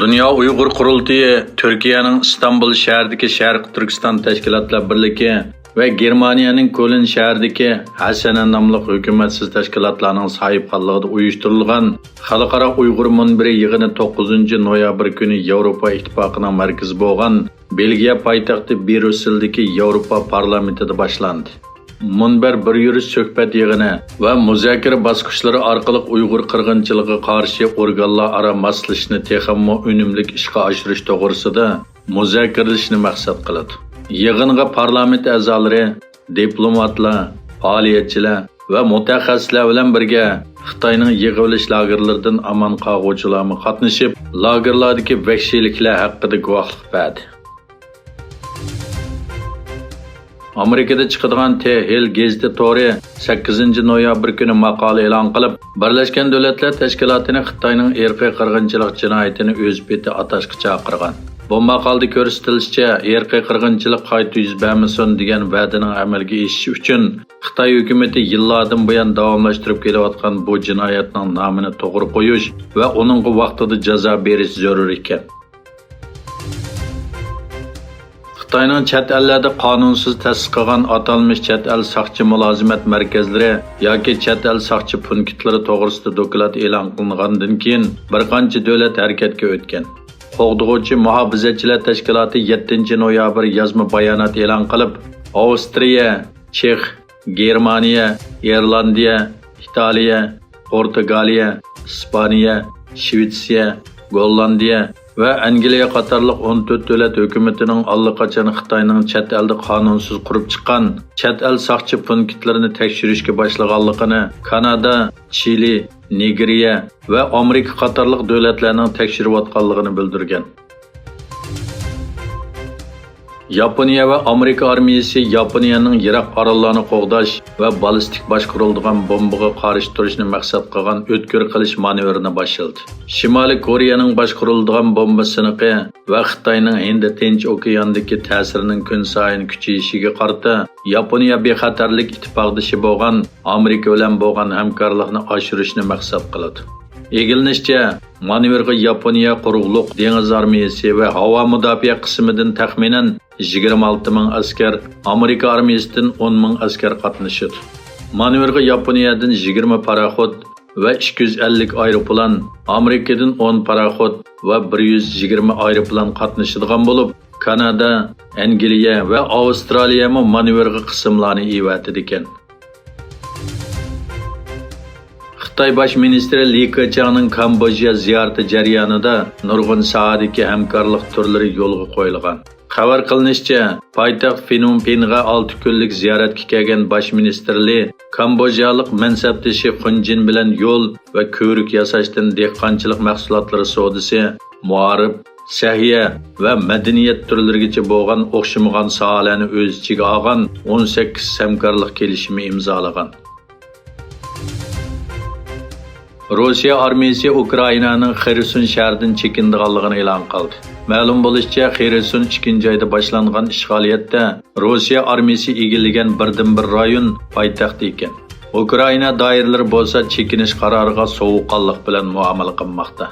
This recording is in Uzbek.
Dünya Uyghur Qurultayı Türkiye'nin İstanbul şəhərdəki Şərq Türkistan Təşkilatlar Birliği ve Germaniyanın Köln şəhərdəki Hasana namlı hökumətsiz təşkilatlarının sahibxanlığında uyuşturulğan Xalqara Uyghur Munbiri yığını 9 noyabr günü Avropa İttifaqının mərkəzi bolğan Belgiya paytaxtı Brüsseldəki Avropa parlamentida başlandı. Munber bir yürüş söhbət yığını ve müzakirə basqıçları arqalıq Uyghur qırğınçılığı qarşı organlar ara maslashni texammo önümlük işqa aşırış doğrusida müzakirəlishni maqsad qiladi. Yığınğa parlament a'zolari, diplomatlar, faoliyatchilar ve mutaxassislar bilan birga Xitoyning yig'ilish lagerlaridan aman qolg'uvchilarmi qatnashib, lagerlardagi vahshiyliklar haqida guvohlik berdi. Amerikada chiqadigan Tehil gazeti to'ri 8 noyabr kuni maqola e'lon qilib, Birlashgan Davlatlar Tashkilotining Xitoyning irqiy qirg'inchilik jinoyatini o'z beti atashga chaqirgan. Bu maqolada ko'rsatilishicha, irqiy qirg'inchilik qayta yuz bermasin degan va'daning amalga oshishi uchun Xitoy hukumatı yillardan buyon davomlashtirib kelayotgan bu jinoyatning nomini to'g'ri qo'yish va uningga vaqtida jazo berish zarur ekan. Xitoyning chet ellarda qonunsiz ta'sis qilgan atalmış chet el saqchi mulozimat markazlari yoki chet el saqchi punktlari to'g'risida doklad e'lon qilingandan keyin bir qancha davlat harakatga o'tgan. Qo'g'dug'uvchi muhofazachilar tashkiloti 7 noyabr yozma bayonot e'lon qilib, Avstriya, Chex, Germaniya, Irlandiya, Italiya, Portugaliya, Ispaniya, Shvetsiya, Gollandiya ve Angliya qatarlıq 14 davlat hökumətinin allaqachon Xitoyning chet elda qonunsiz qurib chiqqan chet el saqchi punktlarini tekshirishga boshlaganligini, Kanada, Chili, Nigeriya ve Amerika qatarlıq davlatlarning tekshirayotganligini bildirgan. Yaponiya ve Amerika armiyasi Yaponiyaning Iroq orollarini qo'g'dash va ballistik boshqariladigan bombaga qarshi turishni maqsad qilgan o'tkir qilish manevrini boshladi. Shimoliy Koreyaning boshqariladigan bomba siniqi va Xitoyning Hind Tinch okeanidagi ta'sirining kun sayin kuchayishiga qarata Yaponiya bexatarlik ittifoqdoshi bo'lgan Amerika bilan bo'lgan hamkorlikni oshirishni maqsad qiladi. Egilinishcha, manevrga Yaponiya quruqliq dengiz armiyasi ve havo mudofaa qismidan taxminan 26.000 askar, Amerika armiyasidan 10.000 askar qatnashadi. Manevrga Yaponiyadan 20 paraxod ve 250 aeroplan, Amerikadan 10 paraxod ve 120 aeroplan qatnashadigan bo'lib, Kanada, Angliya ve Avstraliya ham manevrga qismlarni evatidi ekan. Xitoy Bosh ministri Li Keqiangning Kamboja ziyarati jarayonida nurg'un sohadagi hamkorlik turlari yo'lga qo'yilgan. Xabar qilinishicha, poytaxt Phnom Penhga 6 kunlik ziyoratga kelgan Bosh ministr Li Kambojalik mansabdoshi Xunjin bilan yo'l va ko'rik yasashdan dehqonchilik mahsulotlari savdosi, muarif, sahiya va madaniyat turlarigacha bo'lgan o'xshamagan sohalarni o'z ichiga olgan 18 hamkorlik kelishimi imzolagan. Rossiya armiyasi Ukrainaning Xerson shahridan chekindiganligini e'lon qildi. Ma'lum bo'lishicha, Xerson 2-oyda boshlangan ishg'oliyatda Rossiya armiyasi egillagan birdan-bir rayon poytaxt ekan. Ukraina doiralari bo'lsa chekinish qaroriga sovuqqonlik bilan muomala qilmoqda.